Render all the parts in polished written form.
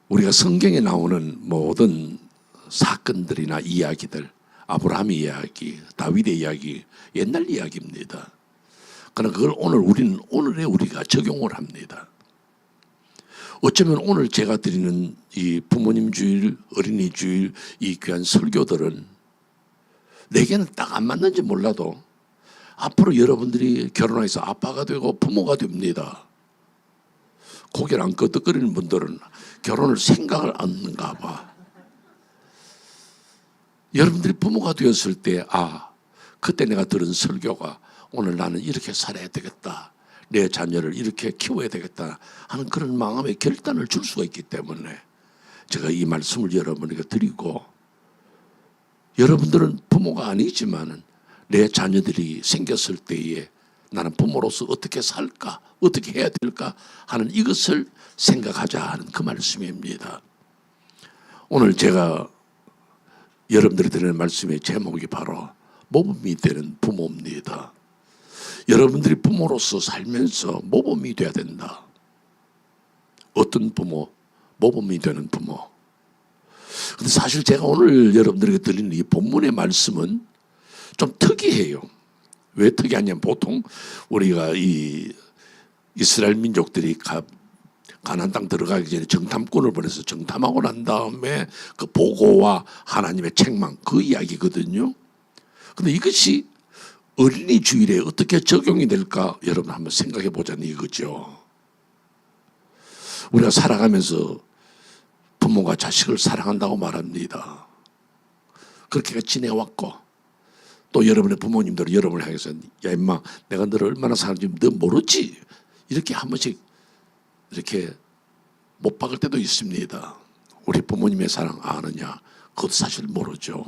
우리가 성경에 나오는 모든 사건들이나 이야기들, 아브라함의 이야기, 다윗의 이야기, 옛날 이야기입니다. 그러나 그걸 우리는 오늘에 우리가 적용을 합니다. 어쩌면 오늘 제가 드리는 이 부모님 주일, 어린이 주일, 이 귀한 설교들은 내게는 딱 안 맞는지 몰라도 앞으로 여러분들이 결혼해서 아빠가 되고 부모가 됩니다. 고개를 안 끄덕거리는 분들은 결혼을 생각을 안 하는가 봐. 여러분들이 부모가 되었을 때, 그때 내가 들은 설교가 오늘 나는 이렇게 살아야 되겠다, 내 자녀를 이렇게 키워야 되겠다 하는 그런 마음의 결단을 줄 수가 있기 때문에 제가 이 말씀을 여러분에게 드리고, 여러분들은 부모가 아니지만은 내 자녀들이 생겼을 때에 나는 부모로서 어떻게 살까, 어떻게 해야 될까 하는 이것을 생각하자 하는 그 말씀입니다. 오늘 제가 여러분들이 드리는 말씀의 제목이 바로 모범이 되는 부모입니다. 여러분들이 부모로서 살면서 모범이 돼야 된다. 어떤 부모? 모범이 되는 부모. 근데 사실 제가 오늘 여러분들에게 드리는 이 본문의 말씀은 좀 특이해요. 왜 특이하냐면, 보통 우리가 이 이스라엘 민족들이 가나안 땅 들어가기 전에 정탐꾼을 보내서 정탐하고 난 다음에 그 보고와 하나님의 책망, 그 이야기거든요. 근데 이것이 어린이 주일에 어떻게 적용이 될까 여러분 한번 생각해 보자는 이거죠. 우리가 살아가면서 부모가 자식을 사랑한다고 말합니다. 그렇게 지내왔고, 또 여러분의 부모님들은 여러분을 향해서 야 임마, 내가 너를 얼마나 사랑하는지 너 모르지? 이렇게 한 번씩 이렇게 못 박을 때도 있습니다. 우리 부모님의 사랑 아느냐? 그것도 사실 모르죠.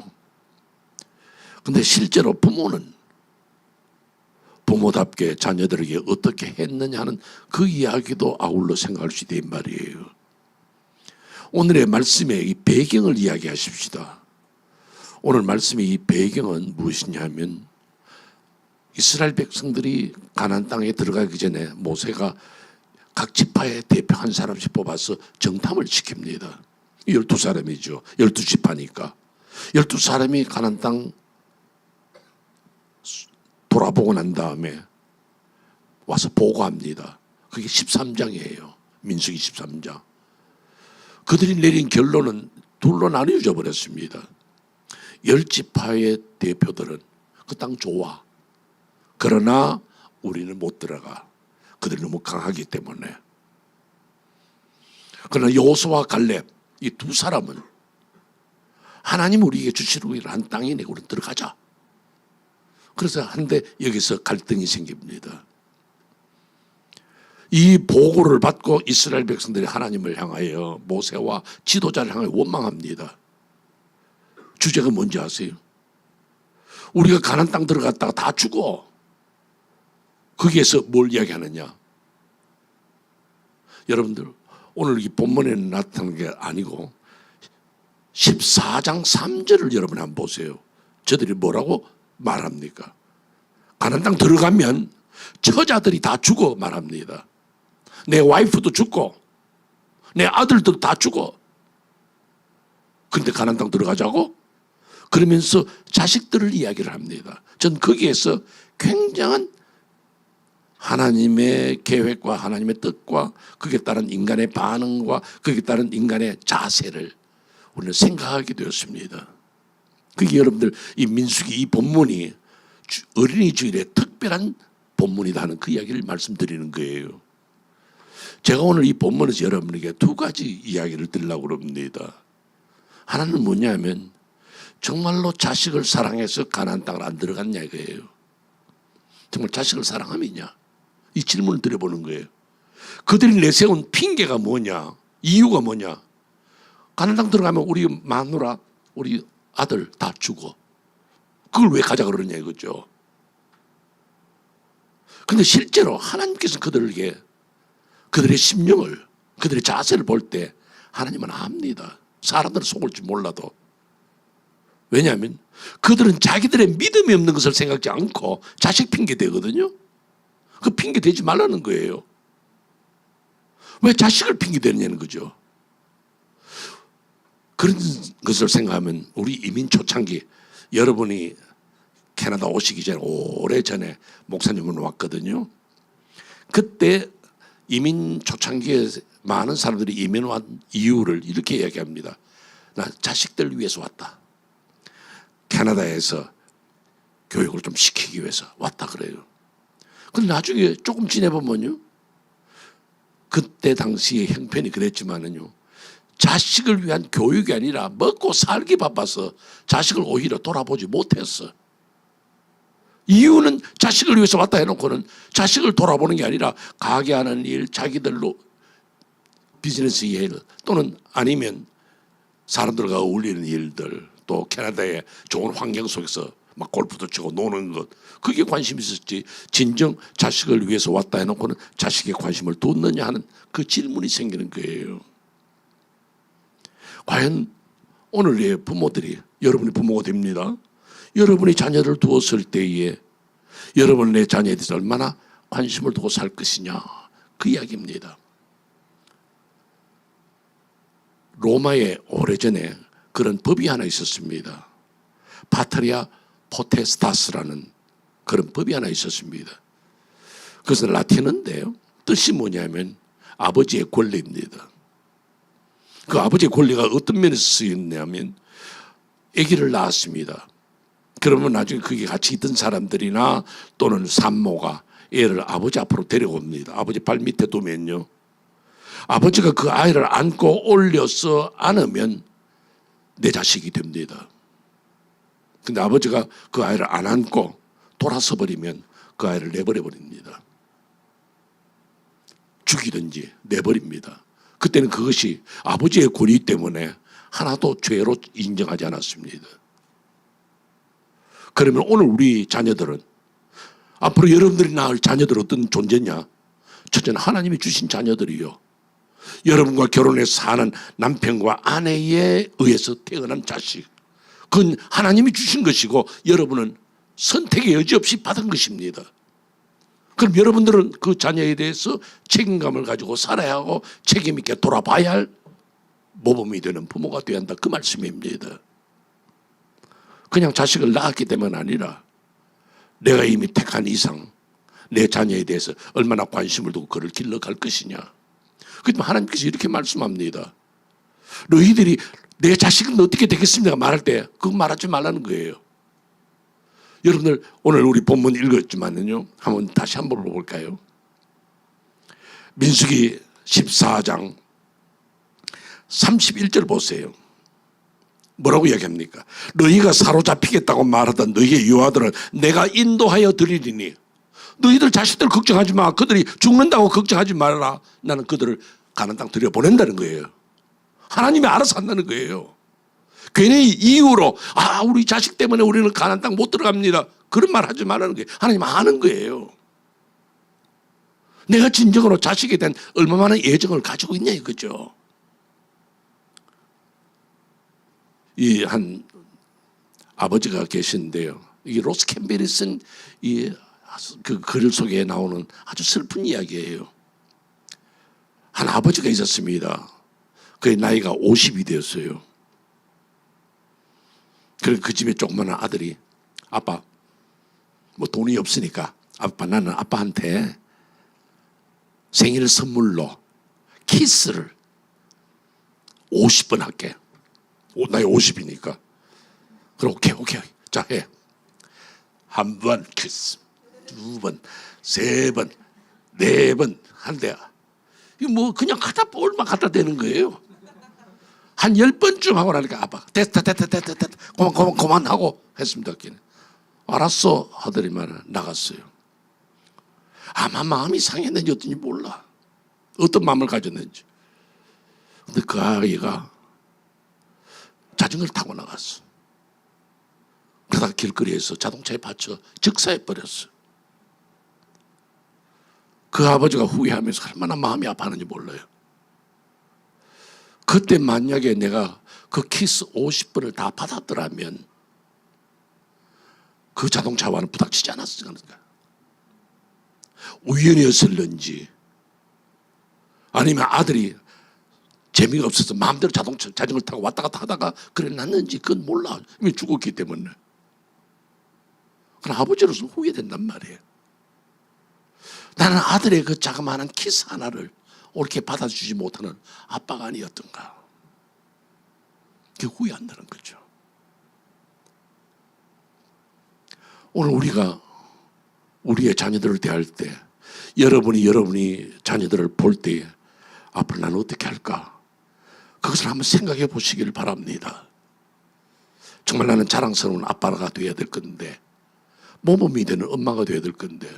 근데 실제로 부모는 부모답게 자녀들에게 어떻게 했느냐 하는 그 이야기도 아울러 생각할 수 있단 말이에요. 오늘의 말씀의 이 배경을 이야기하십시다. 오늘 말씀의 이 배경은 무엇이냐면, 이스라엘 백성들이 가나안 땅에 들어가기 전에 모세가 각 지파의 대표 한 사람씩 뽑아서 정탐을 시킵니다. 12사람이죠. 12지파니까. 12사람이 가나안 땅 돌아보고 난 다음에 와서 보고합니다. 그게 13장이에요. 민수기 13장. 그들이 내린 결론은 둘로 나뉘어져 버렸습니다. 10지파의 대표들은 그 땅 좋아. 그러나 우리는 못 들어가. 그들이 너무 강하기 때문에. 그러나 여호수아와 갈렙, 이 두 사람은 하나님 우리에게 주시려고 한 땅이네, 우리는 들어가자. 그래서 한데 여기서 갈등이 생깁니다. 이 보고를 받고 이스라엘 백성들이 하나님을 향하여, 모세와 지도자를 향하여 원망합니다. 주제가 뭔지 아세요? 우리가 가나안 땅 들어갔다가 다 죽어. 거기에서 뭘 이야기하느냐? 여러분들, 오늘 이 본문에는 나타나는 게 아니고 14장 3절을 여러분 한번 보세요. 저들이 뭐라고 말합니까? 가나안 땅 들어가면 처자들이 다 죽어 말합니다. 내 와이프도 죽고 내 아들도 다 죽어. 그런데 가나안 땅 들어가자고? 그러면서 자식들을 이야기를 합니다. 전 거기에서 굉장한 하나님의 계획과 하나님의 뜻과 거기에 따른 인간의 반응과 거기에 따른 인간의 자세를 우리는 생각하게 되었습니다. 그게 여러분들 이 민수기 이 본문이 어린이 주일에 특별한 본문이다 하는 그 이야기를 말씀드리는 거예요. 제가 오늘 이 본문에서 여러분에게 두 가지 이야기를 드리려고 합니다. 하나는 뭐냐면, 정말로 자식을 사랑해서 가나안 땅을 안 들어갔냐 이거예요. 정말 자식을 사랑함이냐? 이 질문을 드려보는 거예요. 그들이 내세운 핑계가 뭐냐? 이유가 뭐냐? 가나안 땅 들어가면 우리 마누라, 우리 아들 다 죽어. 그걸 왜 가자 그러냐 이거죠. 근데 실제로 하나님께서 그들에게 그들의 심령을, 그들의 자세를 볼 때 하나님은 압니다. 사람들은 속을지 몰라도. 왜냐하면 그들은 자기들의 믿음이 없는 것을 생각지 않고 자식 핑계 대거든요. 그 핑계 대지 말라는 거예요. 왜 자식을 핑계 대느냐는 거죠. 그런 것을 생각하면 우리 이민 초창기 여러분이 캐나다 오시기 전에 오래전에 목사님은 왔거든요. 그때 이민 초창기에 많은 사람들이 이민 온 이유를 이렇게 이야기합니다. 나 자식들 위해서 왔다. 캐나다에서 교육을 좀 시키기 위해서 왔다 그래요. 근데 나중에 조금 지내보면요. 그때 당시에 형편이 그랬지만은요. 자식을 위한 교육이 아니라 먹고 살기 바빠서 자식을 오히려 돌아보지 못했어. 이유는 자식을 위해서 왔다 해놓고는 자식을 돌아보는 게 아니라 가게 하는 일, 자기들로 비즈니스 일 또는 아니면 사람들과 어울리는 일들 또 캐나다의 좋은 환경 속에서 막 골프도 치고 노는 것 그게 관심이 있었지 진정 자식을 위해서 왔다 해놓고는 자식에 관심을 뒀느냐 하는 그 질문이 생기는 거예요. 과연 오늘의 부모들이 여러분이 부모가 됩니다. 여러분이 자녀를 두었을 때에 여러분은 내 자녀에 대해서 얼마나 관심을 두고 살 것이냐 그 이야기입니다. 로마에 오래전에 그런 법이 하나 있었습니다. 파트리아 포테스타스라는 그런 법이 하나 있었습니다. 그것은 라틴어인데요. 뜻이 뭐냐면 아버지의 권리입니다. 그 아버지의 권리가 어떤 면에서 쓰였냐면 아기를 낳았습니다. 그러면 나중에 거기 같이 있던 사람들이나 또는 산모가 애를 아버지 앞으로 데려옵니다. 아버지 발 밑에 두면요. 아버지가 그 아이를 안고 올려서 안으면 내 자식이 됩니다. 근데 아버지가 그 아이를 안 안고 돌아서 버리면 그 아이를 내버려 버립니다. 죽이든지 내버립니다. 그때는 그것이 아버지의 권위 때문에 하나도 죄로 인정하지 않았습니다. 그러면 오늘 우리 자녀들은 앞으로 여러분들이 낳을 자녀들은 어떤 존재냐? 첫째는 하나님이 주신 자녀들이요. 여러분과 결혼해서 사는 남편과 아내에 의해서 태어난 자식. 그건 하나님이 주신 것이고 여러분은 선택의 여지 없이 받은 것입니다. 그럼 여러분들은 그 자녀에 대해서 책임감을 가지고 살아야 하고 책임 있게 돌아봐야 할 모범이 되는 부모가 되어야 한다. 그 말씀입니다. 그냥 자식을 낳았기 때문 아니라 내가 이미 택한 이상 내 자녀에 대해서 얼마나 관심을 두고 그를 길러갈 것이냐. 그렇지만 하나님께서 이렇게 말씀합니다. 너희들이 내 자식은 어떻게 되겠습니까? 말할 때 그거 말하지 말라는 거예요. 여러분들 오늘 우리 본문 읽었지만요. 한번 다시 한번 볼까요? 민수기 14장 31절 보세요. 뭐라고 이야기합니까? 너희가 사로잡히겠다고 말하던 너희의 유아들은 내가 인도하여 드리리니 너희들 자식들 걱정하지 마. 그들이 죽는다고 걱정하지 말라. 나는 그들을 가나안 땅 들여보낸다는 거예요. 하나님이 알아서 한다는 거예요. 괜히 이유로 우리 자식 때문에 우리는 가나안 땅 못 들어갑니다. 그런 말 하지 말라는 거예요. 하나님 아는 거예요. 내가 진정으로 자식에 대한 얼마나 애정을 가지고 있냐 이거죠. 이 한 아버지가 계신데요. 이 로스 캠벨이 쓴 그 글 속에 나오는 아주 슬픈 이야기예요. 한 아버지가 있었습니다. 그의 나이가 50이 되었어요. 그래서 그 집에 조그마한 아들이 아빠 뭐 돈이 없으니까 아빠 나는 아빠한테 생일 선물로 키스를 50번 할게. 나이 50이니까. 그럼 오케이. 자 해. 한 번 키스, 두 번, 세 번, 네 번 한대. 뭐 그냥 볼만 갖다 대는 거예요. 한 10번쯤 하고 나니까 아빠 됐다 그만하고 했습니다. 알았어 하더니만 나갔어요. 아마 마음이 상했는지 어떤지 몰라. 어떤 마음을 가졌는지. 근데 그 아이가 자전거를 타고 나갔어. 그러다가 길거리에서 자동차에 받쳐 즉사해 버렸어. 그 아버지가 후회하면서 얼마나 마음이 아파하는지 몰라요. 그때 만약에 내가 그 키스 50번을 다 받았더라면 그 자동차와는 부닥치지 않았을까. 우연이었을는지 아니면 아들이 재미가 없어서 마음대로 자전거를 타고 왔다 갔다 하다가 그래 놨는지 그건 몰라. 이미 죽었기 때문에. 그러나 아버지로서 후회된단 말이에요. 나는 아들의 그 자그마한 키스 하나를 옳게 받아주지 못하는 아빠가 아니었던가. 그게 후회한다는 거죠. 오늘 우리가 우리의 자녀들을 대할 때 여러분이 자녀들을 볼 때 앞으로 나는 어떻게 할까? 그것을 한번 생각해 보시길 바랍니다. 정말 나는 자랑스러운 아빠가 되어야 될 건데 모범이 되는 엄마가 되어야 될 건데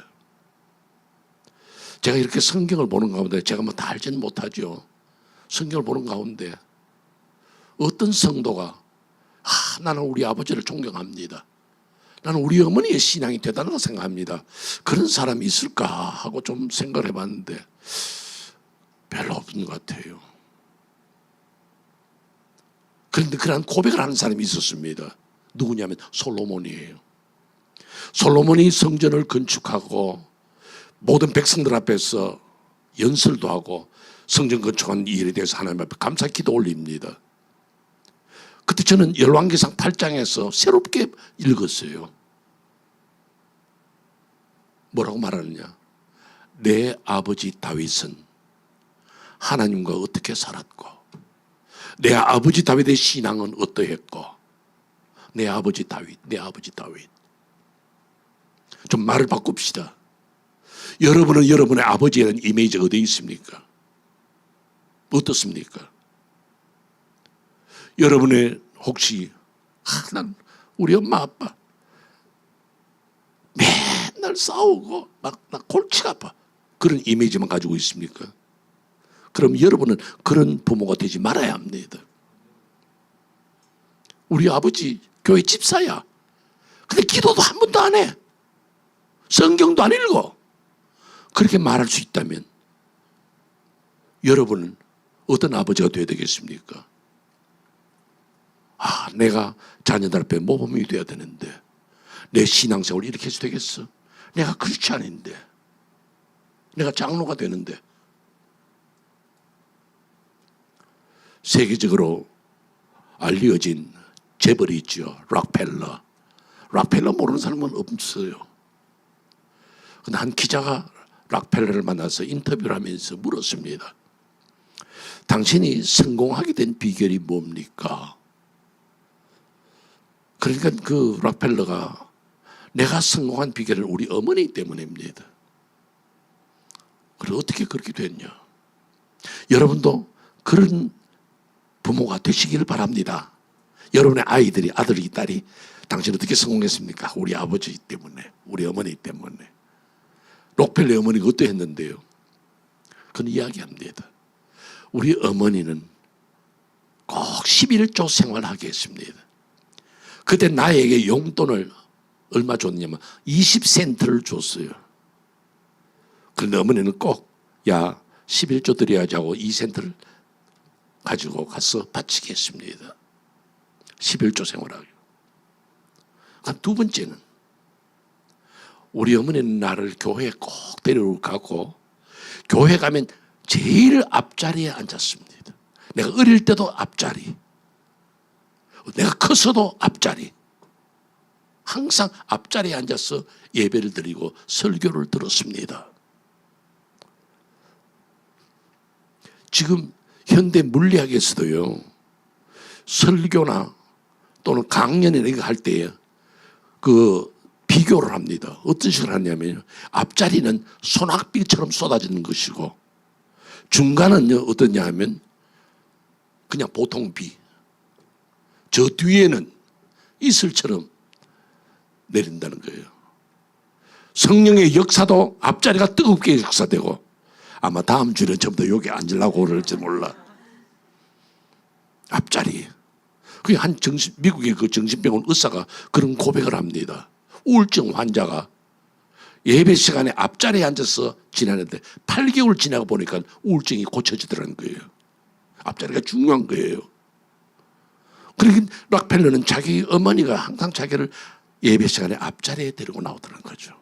제가 이렇게 성경을 보는 가운데 제가 뭐 다 알지는 못하죠. 성경을 보는 가운데 어떤 성도가 나는 우리 아버지를 존경합니다. 나는 우리 어머니의 신앙이 대단하다고 생각합니다. 그런 사람이 있을까 하고 좀 생각을 해봤는데 별로 없는 것 같아요. 그런데 그런 고백을 하는 사람이 있었습니다. 누구냐면 솔로몬이에요. 솔로몬이 성전을 건축하고 모든 백성들 앞에서 연설도 하고 성전 건축한 이 일에 대해서 하나님 앞에 감사 기도 올립니다. 그때 저는 열왕기상 8장에서 새롭게 읽었어요. 뭐라고 말하느냐? 내 아버지 다윗은 하나님과 어떻게 살았고 내 아버지 다윗의 신앙은 어떠했고 내 아버지 다윗 좀 말을 바꿉시다. 여러분은 여러분의 아버지에 대한 이미지가 어디에 있습니까? 어떻습니까? 여러분의 혹시 난 우리 엄마 아빠 맨날 싸우고 나 골치가 아파 그런 이미지만 가지고 있습니까? 그럼 여러분은 그런 부모가 되지 말아야 합니다. 우리 아버지 교회 집사야. 근데 기도도 한 번도 안 해. 성경도 안 읽어. 그렇게 말할 수 있다면 여러분은 어떤 아버지가 되어야 되겠습니까? 내가 자녀들 앞에 모범이 되어야 되는데 내 신앙생활을 이렇게 해서 되겠어? 내가 크리스찬인데 내가 장로가 되는데 세계적으로 알려진 재벌이 있죠. 락펠러 모르는 사람은 없어요. 근데 한 기자가 락펠러를 만나서 인터뷰를 하면서 물었습니다. 당신이 성공하게 된 비결이 뭡니까? 그러니까 그 락펠러가 내가 성공한 비결은 우리 어머니 때문입니다. 그래 어떻게 그렇게 됐냐? 여러분도 그런 부모가 되시기를 바랍니다. 여러분의 아이들이 아들이 딸이 당신 어떻게 성공했습니까? 우리 아버지 때문에 우리 어머니 때문에. 록펠러 어머니가 어떠했는데요? 그건 이야기합니다. 우리 어머니는 꼭 11조 생활하게 했습니다. 그때 나에게 용돈을 얼마 줬냐면 20센트를 줬어요. 그런데 어머니는 꼭 11조 드려야지 하고 2센트를 가지고 가서 바치게 했습니다. 11조 생활하기. 두 번째는 우리 어머니는 나를 교회에 꼭 데려가고 교회 가면 제일 앞자리에 앉았습니다. 내가 어릴 때도 앞자리, 내가 커서도 앞자리, 항상 앞자리에 앉아서 예배를 드리고 설교를 들었습니다. 지금 현대 물리학에서도요, 설교나 또는 강연이나 이런 거 할 때 그 비교를 합니다. 어떤 식으로 하냐면 앞자리는 소낙비처럼 쏟아지는 것이고 중간은 어떠냐 하면 그냥 보통 비, 저 뒤에는 이슬처럼 내린다는 거예요. 성령의 역사도 앞자리가 뜨겁게 역사되고 아마 다음 주는 전부 다 여기 앉으려고 그럴지 몰라. 앞자리. 그게 미국의 그 정신병원 의사가 그런 고백을 합니다. 우울증 환자가 예배 시간에 앞자리에 앉아서 지나는데 8개월 지나고 보니까 우울증이 고쳐지더라는 거예요. 앞자리가 중요한 거예요. 그러니까 락펠러는 자기 어머니가 항상 자기를 예배 시간에 앞자리에 데리고 나오더라는 거죠.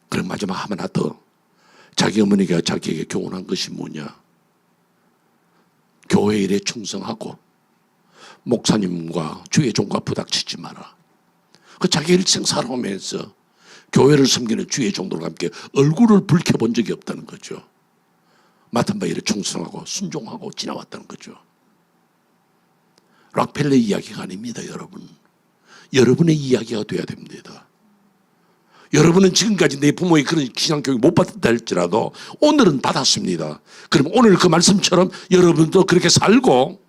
그럼 마지막 하나 더. 자기 어머니가 자기에게 교훈한 것이 뭐냐? 교회 일에 충성하고 목사님과 주의 종과 부닥치지 마라. 그 자기 일생 살아오면서 교회를 섬기는 주의 종들과 함께 얼굴을 붉혀본 적이 없다는 거죠. 맡은 바 일에 충성하고 순종하고 지나왔다는 거죠. 락펠러의 이야기가 아닙니다, 여러분. 여러분의 이야기가 돼야 됩니다. 여러분은 지금까지 내 부모의 그런 신앙교육 못 받았다 할지라도 오늘은 받았습니다. 그럼 오늘 그 말씀처럼 여러분도 그렇게 살고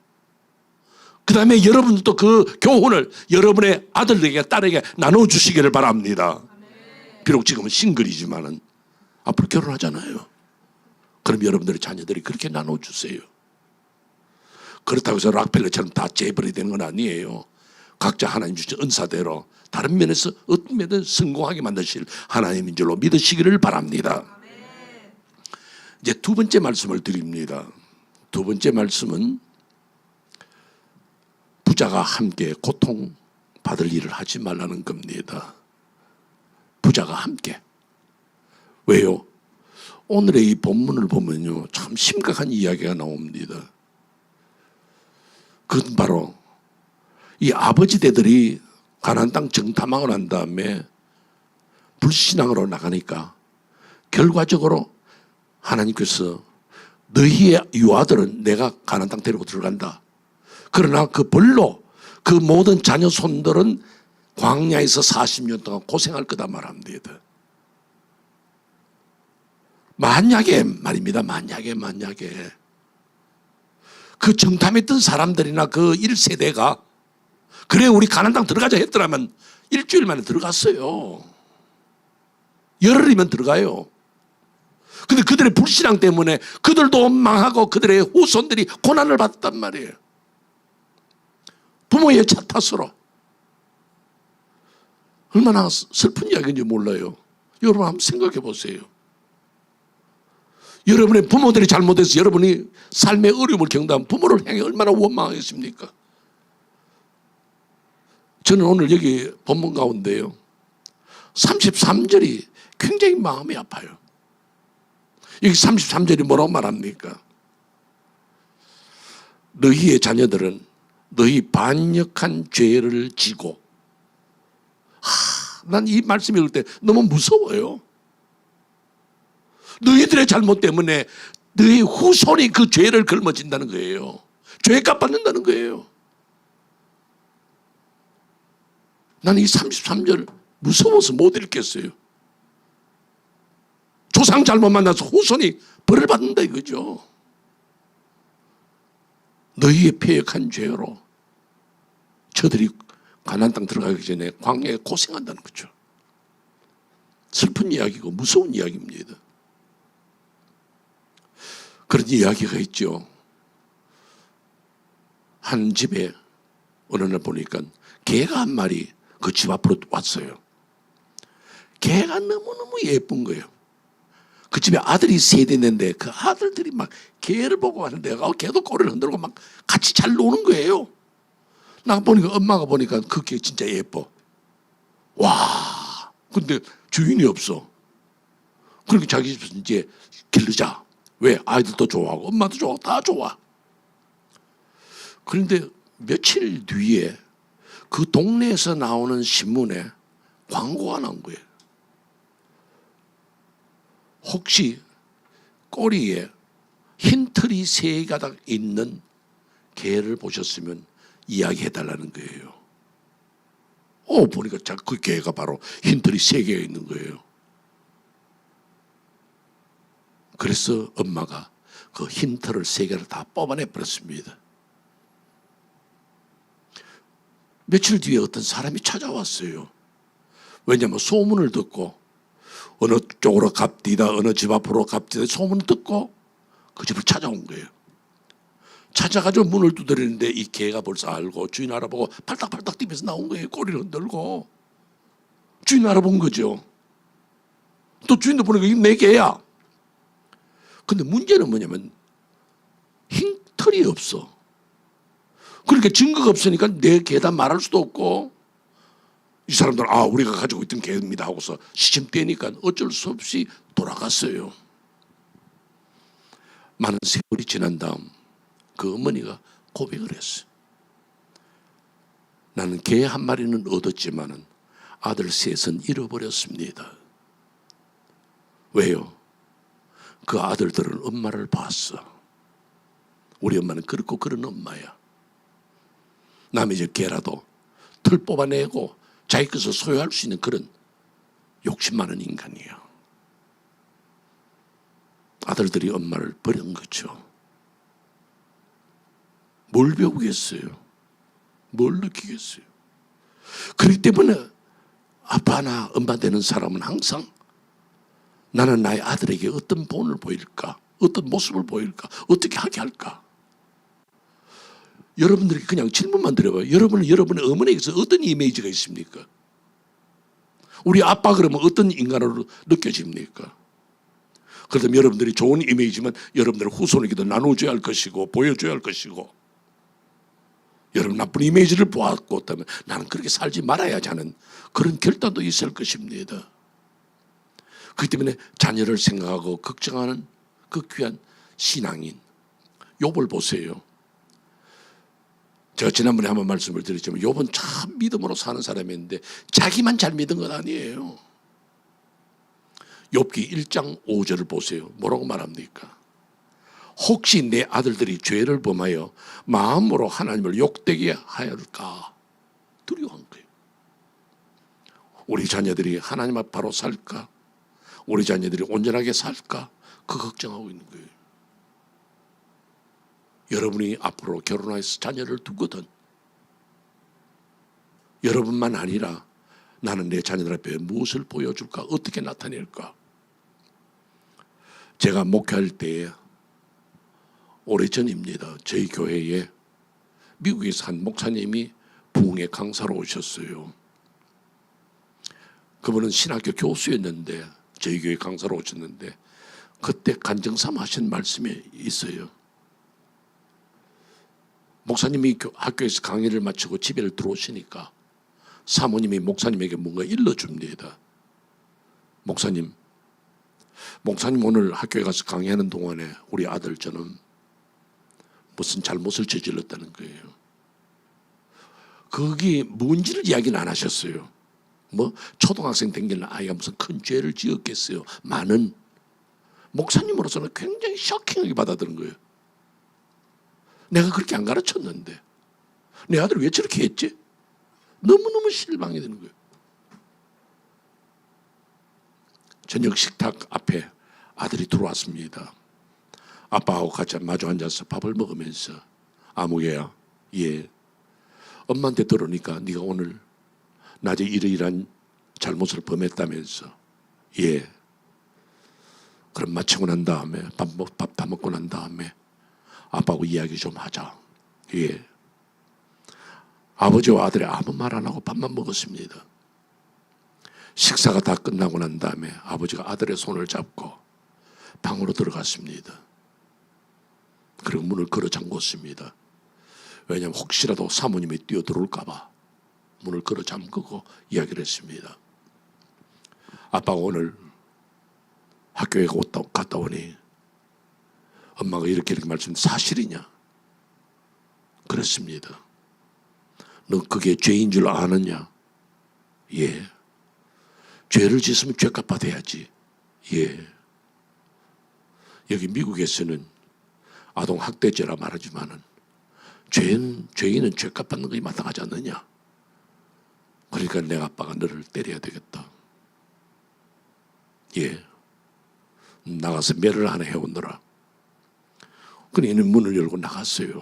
그 다음에 여러분도 그 교훈을 여러분의 아들에게 딸에게 나눠주시기를 바랍니다. 비록 지금은 싱글이지만은 앞으로 결혼하잖아요. 그럼 여러분들의 자녀들이 그렇게 나눠주세요. 그렇다고 해서 락펠러처럼 다 재벌이 되는 건 아니에요. 각자 하나님 주신 은사대로 다른 면에서 어떤 면은 성공하게 만드실 하나님인 줄로 믿으시기를 바랍니다. 이제 두 번째 말씀을 드립니다. 두 번째 말씀은 부자가 함께 고통받을 일을 하지 말라는 겁니다. 부자가 함께. 왜요? 오늘의 이 본문을 보면요, 참 심각한 이야기가 나옵니다. 그건 바로 이 아버지 대들이 가나안 땅 정탐왕을 한 다음에 불신앙으로 나가니까 결과적으로 하나님께서 너희의 유아들은 내가 가나안 땅 데리고 들어간다. 그러나 그 벌로 그 모든 자녀 손들은 광야에서 40년 동안 고생할 거다 말합니다. 만약에 말입니다. 만약에 그 정탐했던 사람들이나 그 1세대가 그래 우리 가나안 땅 들어가자 했더라면 일주일 만에 들어갔어요. 열흘이면 들어가요. 근데 그들의 불신앙 때문에 그들도 망하고 그들의 후손들이 고난을 받았단 말이에요. 부모의 차 탓으로. 얼마나 슬픈 이야기인지 몰라요. 여러분 한번 생각해 보세요. 여러분의 부모들이 잘못해서 여러분이 삶의 어려움을 겪는다면 부모를 향해 얼마나 원망하겠습니까? 저는 오늘 여기 본문 가운데요 33절이 굉장히 마음이 아파요. 여기 33절이 뭐라고 말합니까? 너희의 자녀들은 너희 반역한 죄를 지고, 난 이 말씀 읽을 때 너무 무서워요. 너희들의 잘못 때문에 너희 후손이 그 죄를 걸머진다는 거예요. 죄값 받는다는 거예요. 나는 이 33절 무서워서 못 읽겠어요. 조상 잘못 만나서 후손이 벌을 받는다 이거죠. 너희의 패역한 죄로 저들이 가나안 땅 들어가기 전에 광야에 고생한다는 거죠. 슬픈 이야기고 무서운 이야기입니다. 그런 이야기가 있죠. 한 집에 어느 날 보니까 개가 한 마리 그 집 앞으로 왔어요. 개가 너무너무 예쁜 거예요. 그 집에 아들이 셋 있는데 그 아들들이 막 개를 보고 하는데 개도 꼬리를 흔들고 막 같이 잘 노는 거예요. 나 보니까 엄마가 보니까 그 개 진짜 예뻐. 와, 근데 주인이 없어. 그러니까 자기 집에서 이제 기르자. 왜? 아이들도 좋아하고 엄마도 좋아하고 다 좋아. 그런데 며칠 뒤에 그 동네에서 나오는 신문에 광고가 나온 거예요. 혹시 꼬리에 흰 털이 3가닥 있는 개를 보셨으면 이야기해달라는 거예요. 보니까 그 개가 바로 흰 털이 3개가 있는 거예요. 그래서 엄마가 그 흰 털을 3개를 다 뽑아내 버렸습니다. 며칠 뒤에 어떤 사람이 찾아왔어요. 왜냐하면 소문을 듣고 어느 쪽으로 갑디다 어느 집 앞으로 갑디다 소문을 듣고 그 집을 찾아온 거예요. 찾아가지고 문을 두드리는데 이 개가 벌써 알고 주인 알아보고 팔딱팔딱 뛰면서 나온 거예요. 꼬리를 흔들고. 주인 알아본 거죠. 또 주인도 보니까 이게 내 개야. 근데 문제는 뭐냐면 흰 털이 없어. 그러니까 증거가 없으니까 내 개다 말할 수도 없고 이 사람들은 우리가 가지고 있던 개입니다 하고서 시침 떼니까 어쩔 수 없이 돌아갔어요. 많은 세월이 지난 다음 그 어머니가 고백을 했어요. 나는 개 한 마리는 얻었지만은 아들 셋은 잃어버렸습니다. 왜요? 그 아들들은 엄마를 봤어. 우리 엄마는 그렇고 그런 엄마야. 남의 집 개라도 털 뽑아내고 자기 것을 소유할 수 있는 그런 욕심 많은 인간이에요. 아들들이 엄마를 버린 거죠. 뭘 배우겠어요? 뭘 느끼겠어요? 그렇기 때문에 아빠나 엄마 되는 사람은 항상 나는 나의 아들에게 어떤 본을 보일까? 어떤 모습을 보일까? 어떻게 하게 할까? 여러분들이 그냥 질문만 드려봐요. 여러분은 여러분의 어머니에게서 어떤 이미지가 있습니까? 우리 아빠 그러면 어떤 인간으로 느껴집니까? 그렇다면 여러분들이 좋은 이미지면 여러분들의 후손에게도 나눠줘야 할 것이고 보여줘야 할 것이고, 여러분 나쁜 이미지를 보았고 그다음에 나는 그렇게 살지 말아야지 하는 그런 결단도 있을 것입니다. 그렇기 때문에 자녀를 생각하고 걱정하는 그 귀한 신앙인 욥을 보세요. 제가 지난번에 한번 말씀을 드렸지만 욥은 참 믿음으로 사는 사람이었는데 자기만 잘 믿은 건 아니에요. 욥기 1장 5절을 보세요. 뭐라고 말합니까? 혹시 내 아들들이 죄를 범하여 마음으로 하나님을 욕되게 하였을까 두려워한 거예요. 우리 자녀들이 하나님 앞으로 살까? 우리 자녀들이 온전하게 살까? 그 걱정하고 있는 거예요. 여러분이 앞으로 결혼해서 자녀를 두거든 여러분만 아니라 나는 내 자녀들 앞에 무엇을 보여줄까? 어떻게 나타낼까? 제가 목회할 때에 오래전입니다. 저희 교회에 미국에서 한 목사님이 부흥회 강사로 오셨어요. 그분은 신학교 교수였는데 저희 교회 강사로 오셨는데 그때 간증삼아 하신 말씀이 있어요. 목사님이 학교에서 강의를 마치고 집에 들어오시니까 사모님이 목사님에게 뭔가 일러줍니다. 목사님 오늘 학교에 가서 강의하는 동안에 우리 아들 저는 무슨 잘못을 저질렀다는 거예요. 그게 뭔지를 이야기는 안 하셨어요. 뭐 초등학생 된 아이가 무슨 큰 죄를 지었겠어요. 많은 목사님으로서는 굉장히 쇼킹하게 받아들인 거예요. 내가 그렇게 안 가르쳤는데 내 아들 왜 저렇게 했지? 너무너무 실망이 되는 거예요. 저녁 식탁 앞에 아들이 들어왔습니다. 아빠하고 같이 마주 앉아서 밥을 먹으면서 아무개야, 예, 엄마한테 들으니까 네가 오늘 낮에 이러이러한 잘못을 범했다면서. 예, 그럼 마치고 난 다음에 밥 다 먹고 난 다음에 아빠하고 이야기 좀 하자. 예. 아버지와 아들이 아무 말 안 하고 밥만 먹었습니다. 식사가 다 끝나고 난 다음에 아버지가 아들의 손을 잡고 방으로 들어갔습니다. 그리고 문을 걸어 잠궜습니다. 왜냐하면 혹시라도 사모님이 뛰어들어올까 봐 문을 걸어 잠그고 이야기를 했습니다. 아빠가 오늘 학교에 갔다 오니 엄마가 이렇게 사실이냐? 그랬습니다. 너 그게 죄인 줄 아느냐? 예. 죄를 짓으면 죄값 받아야지. 예. 여기 미국에서는 아동 학대죄라 말하지만은 죄인은 죄값 받는 것이 마땅하지 않느냐? 그러니까 내 아빠가 너를 때려야 되겠다. 예. 나가서 매를 하나 해오느라. 그래 얘는 문을 열고 나갔어요.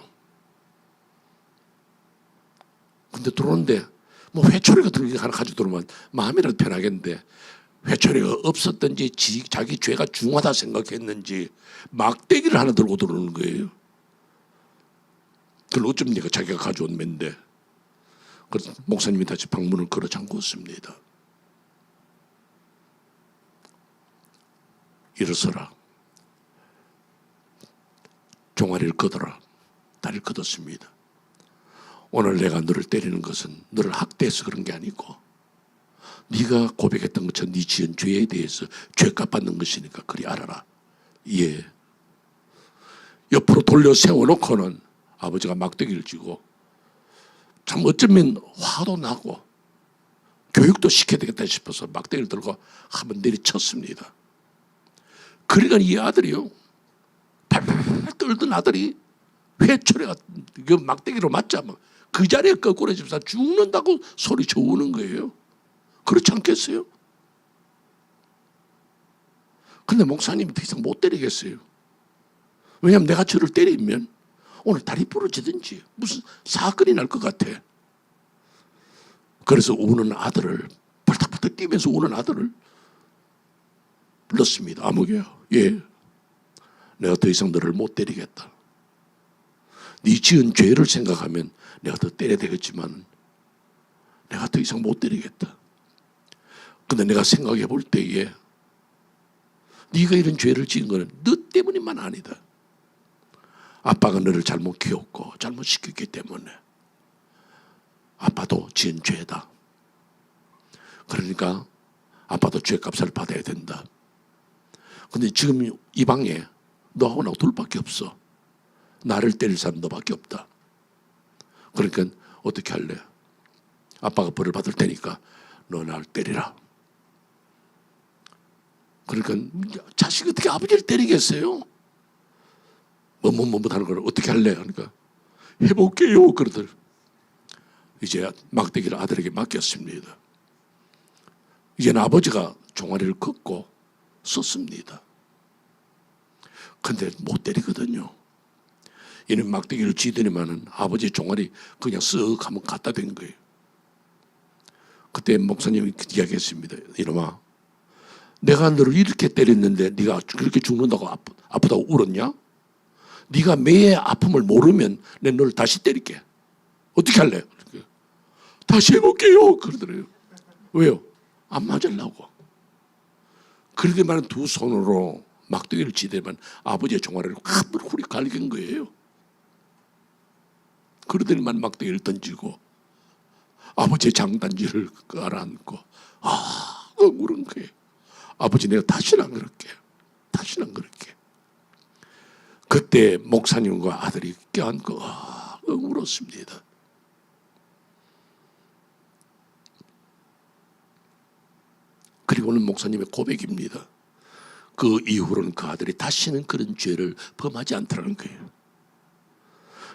근데 들어오는데 뭐 회초리 같은 거 하나 가지고 들어오면 마음이라도 편하겠는데 회초리가 없었던지 자기 죄가 중하다 생각했는지 막대기를 하나 들고 들어오는 거예요. 그걸 어쩝니까? 자기가 가져온 맨데. 그래서 목사님이 다시 방문을 걸어 잠궜습니다. 일어서라. 종아리를 걷어라. 다리를 걷었습니다. 오늘 내가 너를 때리는 것은 너를 학대해서 그런 게 아니고 네가 고백했던 것처럼 네 지은 죄에 대해서 죄값 받는 것이니까 그리 알아라. 예. 옆으로 돌려 세워놓고는 아버지가 막대기를 쥐고 참 어쩌면 화도 나고 교육도 시켜야 되겠다 싶어서 막대기를 들고 한번 내리쳤습니다. 그러니까 이 아들이요, 팔팔 떨던 아들이 회초리가 그 막대기로 맞자 그 자리에 거꾸로 집사 죽는다고 소리쳐 우는 거예요. 그렇지 않겠어요? 근데 목사님이 더 이상 못 때리겠어요. 왜냐하면 내가 저를 때리면 오늘 다리 부러지든지 무슨 사건이 날 것 같아. 그래서 우는 아들을, 벌떡벌떡 뛰면서 우는 아들을 불렀습니다. 아무개야, 예, 내가 더 이상 너를 못 때리겠다. 네 지은 죄를 생각하면 내가 더 때려야 되겠지만 내가 더 이상 못 때리겠다. 근데 내가 생각해 볼 때에 네가 이런 죄를 지은 거는 너 때문이만 아니다. 아빠가 너를 잘못 키웠고 잘못 시켰기 때문에 아빠도 지은 죄다. 그러니까 아빠도 죄값을 받아야 된다. 근데 지금 이 방에 너하고 나하고 둘밖에 없어. 나를 때릴 사람 너밖에 없다. 그러니까 어떻게 할래? 아빠가 벌을 받을 테니까 너 나를 때리라. 그러니까 자식이 어떻게 아버지를 때리겠어요? 뭐뭐뭐 하는 걸 어떻게 할래? 그러니까 해볼게요. 그러더니 이제 막대기를 아들에게 맡겼습니다. 이제는 아버지가 종아리를 걷고 썼습니다. 근데 못 때리거든요. 얘는 막대기를 쥐더니만은 아버지 종아리 그냥 쓱 한번 갖다 댄 거예요. 그때 목사님이 이야기했습니다. 이놈아, 내가 너를 이렇게 때렸는데 네가 그렇게 죽는다고 아프다고 울었냐? 네가 매의 아픔을 모르면 내가 너를 다시 때릴게. 어떻게 할래? 다시 해볼게요. 그러더래요. 왜요? 안 맞으려고. 그러더니만 두 손으로 막대기를 쥐더니만 아버지의 종아리를 확 후리 갈긴 거예요. 그러더니만 막대기를 던지고 아버지의 장단지를 깔아앉고 울은 거예요. 아버지, 내가 다시는 안 그럴게. 다시는 안 그럴게. 그때 목사님과 아들이 껴안고 울었습니다. 그리고 오늘 목사님의 고백입니다. 그 이후로는 그 아들이 다시는 그런 죄를 범하지 않더라는 거예요.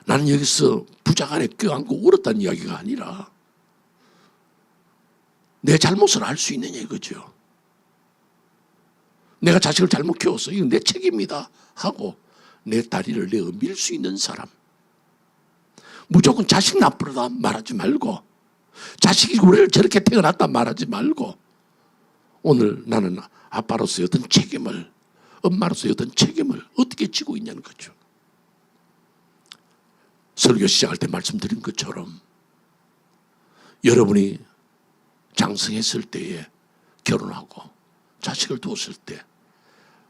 나는 여기서 부자간에 껴안고 울었다는 이야기가 아니라 내 잘못을 알 수 있느냐 이거죠. 내가 자식을 잘못 키웠어. 이건 내 책임이다 하고 내 다리를 내어 밀 수 있는 사람. 무조건 자식 나쁘다 말하지 말고, 자식이 우리를 저렇게 태어났다 말하지 말고, 오늘 나는 아빠로서의 어떤 책임을, 엄마로서의 어떤 책임을 어떻게 지고 있냐는 거죠. 설교 시작할 때 말씀드린 것처럼 여러분이 장성했을 때에 결혼하고 자식을 두었을 때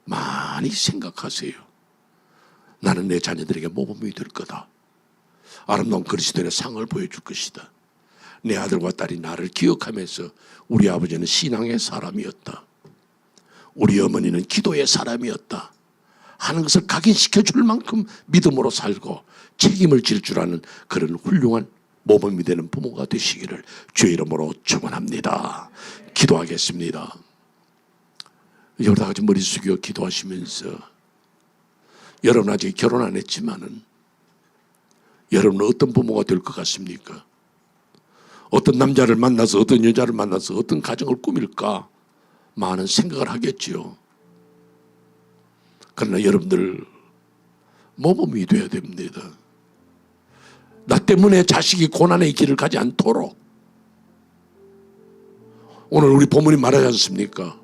많이 생각하세요. 나는 내 자녀들에게 모범이 될 거다. 아름다운 그리스도인의 상을 보여줄 것이다. 내 아들과 딸이 나를 기억하면서 우리 아버지는 신앙의 사람이었다, 우리 어머니는 기도의 사람이었다 하는 것을 각인시켜 줄 만큼 믿음으로 살고 책임을 질 줄 아는 그런 훌륭한 모범이 되는 부모가 되시기를 주의 이름으로 축원합니다. 기도하겠습니다. 이제 다 같이 머리 숙여 기도하시면서, 여러분 아직 결혼 안 했지만은 여러분은 어떤 부모가 될 것 같습니까? 어떤 남자를 만나서 어떤 여자를 만나서 어떤 가정을 꾸밀까 많은 생각을 하겠지요. 그러나 여러분들 모범이 되어야 됩니다. 나 때문에 자식이 고난의 길을 가지 않도록. 오늘 우리 본문이 말하지 않습니까?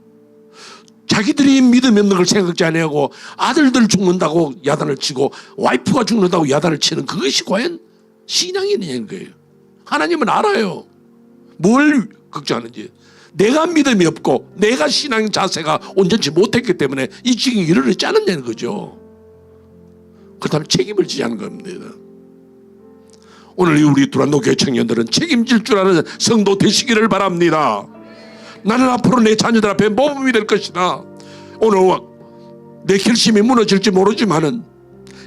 자기들이 믿음이 없는 걸 생각지 아니하고 아들들 죽는다고 야단을 치고 와이프가 죽는다고 야단을 치는 그것이 과연 신앙이냐는 거예요. 하나님은 알아요. 뭘 걱정하는지. 내가 믿음이 없고 내가 신앙 자세가 온전치 못했기 때문에 이 지경이 이르지 않았냐는 거죠. 그렇다면 책임을 지지 않는 겁니다. 오늘 우리 두란노 교회 청년들은 책임질 줄 아는 성도 되시기를 바랍니다. 나는 앞으로 내 자녀들 앞에 모범이 될 것이다. 오늘 내 결심이 무너질지 모르지만은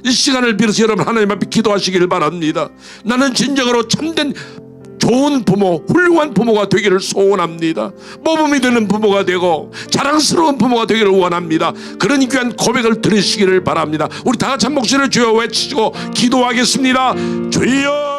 이 시간을 빌어서 여러분 하나님 앞에 기도하시길 바랍니다. 나는 진정으로 참된 좋은 부모, 훌륭한 부모가 되기를 소원합니다. 모범이 되는 부모가 되고 자랑스러운 부모가 되기를 원합니다. 그런 귀한 고백을 들으시기를 바랍니다. 우리 다 같이 한 목소리를 주여 외치고 기도하겠습니다. 주여